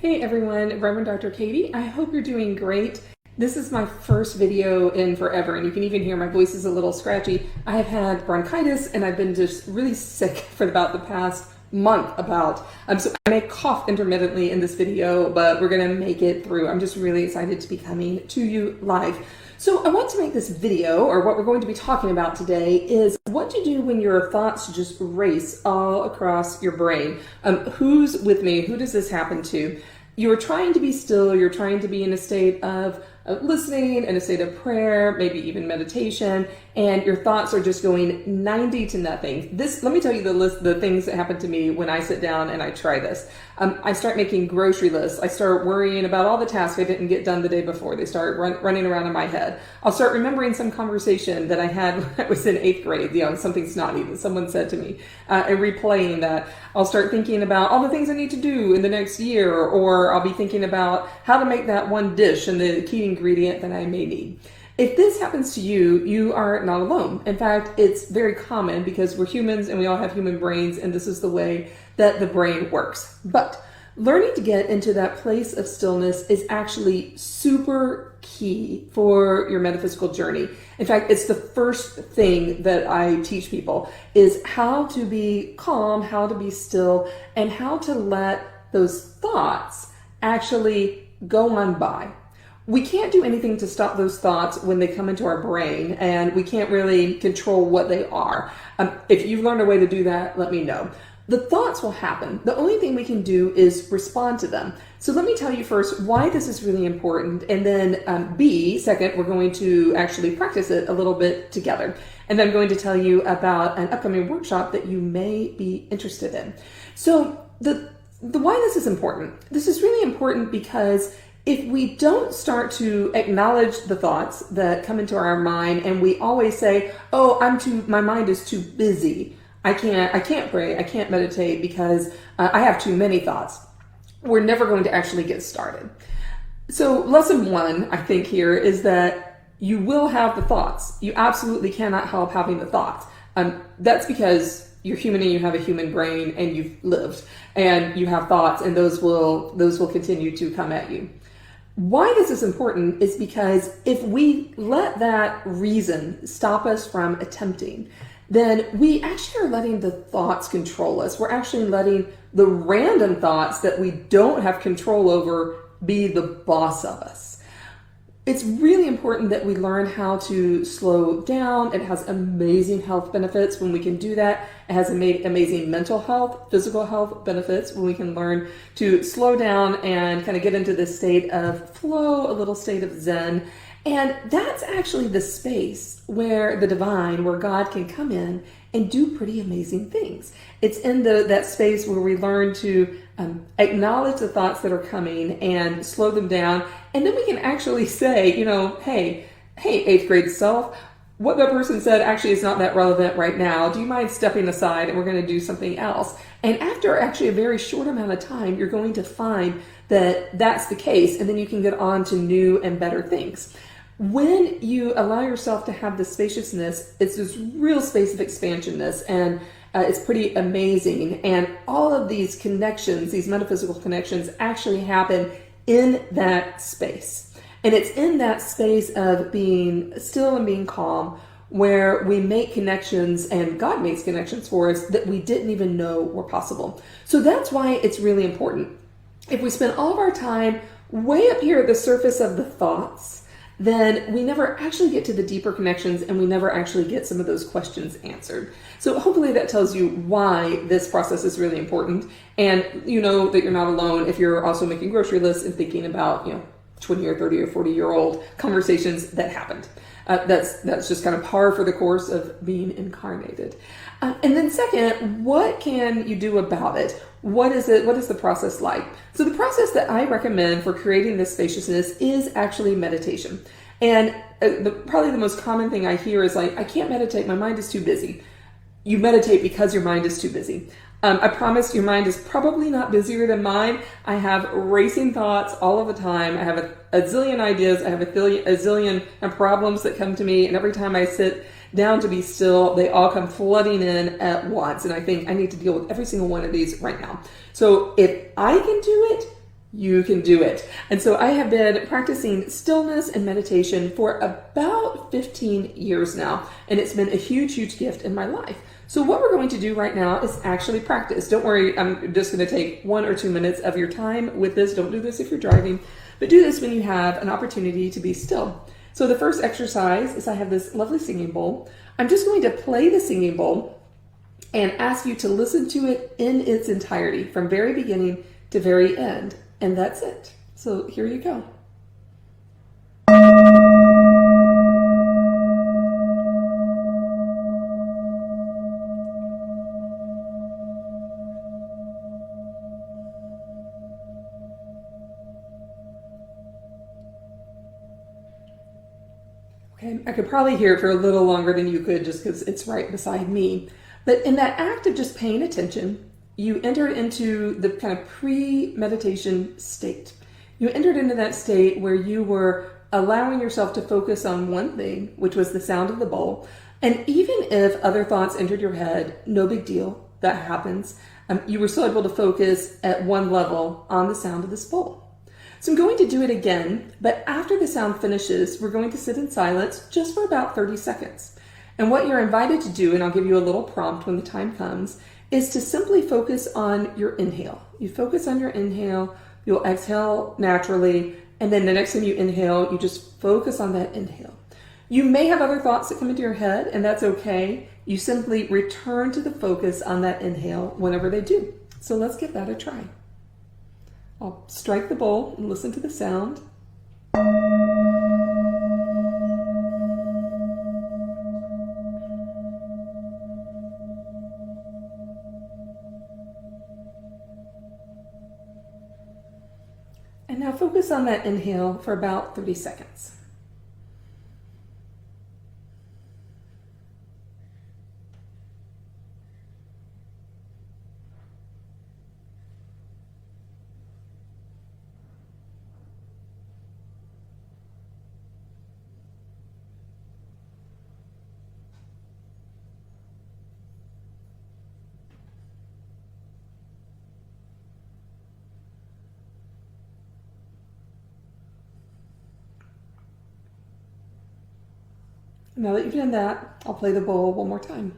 Hey everyone, Reverend Dr. Katie. I hope you're doing great. This is my first video in forever, and you can even hear my voice is a little scratchy. I have had bronchitis and I've been just really sick for about the past month so I may cough intermittently in this video, but we're gonna make it through. I'm just really excited to be coming to you live. So I want to make this video, or what we're going to be talking about today, is what to do when your thoughts just race all across your brain. Who's with me? Who does this happen to? You're trying to be still, you're trying to be in a state of listening, in a state of prayer, maybe even meditation, and your thoughts are just going 90 to nothing. Let me tell you the things that happen to me when I sit down and I try this. I start making grocery lists. I start worrying about all the tasks I didn't get done the day before. They start running around in my head. I'll start remembering some conversation that I had when I was in 8th grade, something snotty that someone said to me, and replaying that. I'll start thinking about all the things I need to do in the next year, or I'll be thinking about how to make that one dish and the key ingredient that I may need. If this happens to you, you are not alone. In fact, it's very common because we're humans and we all have human brains, and this is the way that the brain works. But learning to get into that place of stillness is actually super key for your metaphysical journey. In fact, it's the first thing that I teach people, is how to be calm, how to be still, and how to let those thoughts actually go on by. We can't do anything to stop those thoughts when they come into our brain, and we can't really control what they are. If you've learned a way to do that, let me know. The thoughts will happen. The only thing we can do is respond to them. So let me tell you first why this is really important, and then second, we're going to actually practice it a little bit together. And then I'm going to tell you about an upcoming workshop that you may be interested in. So the why this is important. This is really important because if we don't start to acknowledge the thoughts that come into our mind, and we always say, "Oh, my mind is too busy. I can't pray. I can't meditate because I have too many thoughts," we're never going to actually get started. So lesson one, I think, here is that you will have the thoughts. You absolutely cannot help having the thoughts. That's because you're human and you have a human brain and you've lived and you have thoughts, and those will continue to come at you. Why this is important is because if we let that reason stop us from attempting, then we actually are letting the thoughts control us. We're actually letting the random thoughts that we don't have control over be the boss of us. It's really important that we learn how to slow down. It has amazing health benefits when we can do that. It has amazing mental health, physical health benefits when we can learn to slow down and kind of get into this state of flow, a little state of Zen. And that's actually the space where the divine, where God can come in and do pretty amazing things. It's in that space where we learn to acknowledge the thoughts that are coming and slow them down. And then we can actually say, hey, 8th grade self, what that person said actually is not that relevant right now. Do you mind stepping aside and we're going to do something else? And after actually a very short amount of time, you're going to find that that's the case, and then you can get on to new and better things. When you allow yourself to have this spaciousness, it's this real space of expansionness, and it's pretty amazing. And all of these connections, these metaphysical connections, actually happen in that space. And it's in that space of being still and being calm where we make connections, and God makes connections for us that we didn't even know were possible. So that's why it's really important. If we spend all of our time way up here at the surface of the thoughts, then we never actually get to the deeper connections, and we never actually get some of those questions answered. So hopefully that tells you why this process is really important. And you know that you're not alone if you're also making grocery lists and thinking about 20 or 30 or 40-year-old conversations that happened. That's just kind of par for the course of being incarnated. And then second, what can you do about it? What is the process like? So the process that I recommend for creating this spaciousness is actually meditation. And probably the most common thing I hear is like, I can't meditate, my mind is too busy. You meditate because your mind is too busy. I promise your mind is probably not busier than mine. I have racing thoughts all of the time. I have a zillion ideas. I have a zillion problems that come to me. And every time I sit down to be still, they all come flooding in at once. And I think I need to deal with every single one of these right now. So if I can do it, You can do it. And so I have been practicing stillness and meditation for about 15 years now, and it's been a huge, huge gift in my life. So what we're going to do right now is actually practice. Don't worry, I'm just going to take 1 or 2 minutes of your time with this. Don't do this if you're driving, but do this when you have an opportunity to be still. So the first exercise is I have this lovely singing bowl. I'm just going to play the singing bowl and ask you to listen to it in its entirety, from very beginning to very end. And that's it. So here you go. Okay, I could probably hear it for a little longer than you could just because it's right beside me. But in that act of just paying attention, you entered into the kind of pre-meditation state. You entered into that state where you were allowing yourself to focus on one thing, which was the sound of the bowl. And even if other thoughts entered your head, no big deal, that happens. You were still able to focus at one level on the sound of this bowl. So I'm going to do it again, but after the sound finishes, we're going to sit in silence just for about 30 seconds. And what you're invited to do, and I'll give you a little prompt when the time comes, is to simply focus on your inhale. You focus on your inhale, you'll exhale naturally, and then the next time you inhale, you just focus on that inhale. You may have other thoughts that come into your head, and that's okay. You simply return to the focus on that inhale whenever they do. So let's give that a try. I'll strike the bowl and listen to the sound. And now focus on that inhale for about 30 seconds. Now that you've done that, I'll play the bowl one more time.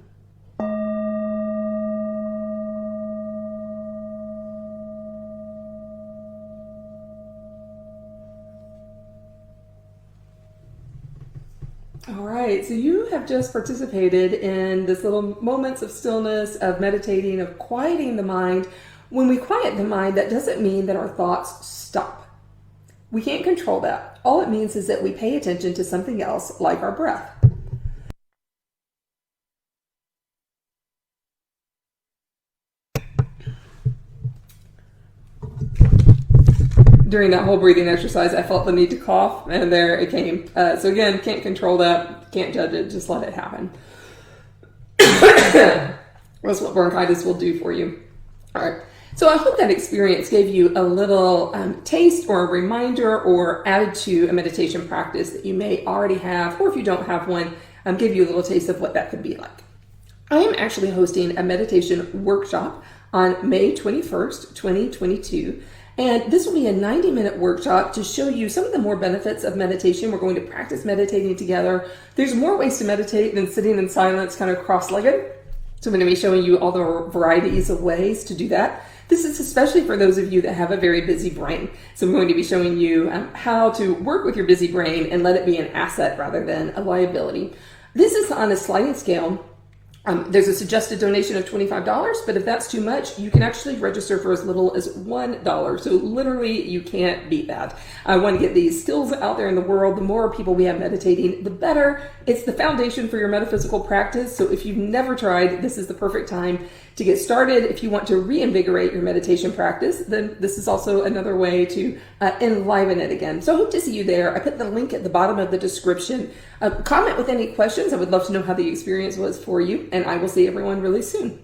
All right, so you have just participated in this little moments of stillness, of meditating, of quieting the mind. When we quiet the mind, that doesn't mean that our thoughts stop. We can't control that. All it means is that we pay attention to something else, like our breath. During that whole breathing exercise, I felt the need to cough, and there it came. So again, can't control that, can't judge it, just let it happen. That's what bronchitis will do for you. All right. So I hope that experience gave you a little taste or a reminder, or added to a meditation practice that you may already have, or if you don't have one, give you a little taste of what that could be like. I am actually hosting a meditation workshop on May 21st, 2022. And this will be a 90-minute workshop to show you some of the more benefits of meditation. We're going to practice meditating together. There's more ways to meditate than sitting in silence, kind of cross-legged. So I'm going to be showing you all the varieties of ways to do that. This is especially for those of you that have a very busy brain. So I'm going to be showing you how to work with your busy brain and let it be an asset rather than a liability. This is on a sliding scale. There's a suggested donation of $25, but if that's too much, you can actually register for as little as $1. So literally, you can't beat that. I want to get these skills out there in the world. The more people we have meditating, the better. It's the foundation for your metaphysical practice. So if you've never tried, this is the perfect time to get started. If you want to reinvigorate your meditation practice, then this is also another way to enliven it again. So I hope to see you there. I put the link at the bottom of the description. Comment with any questions. I would love to know how the experience was for you, and I will see everyone really soon.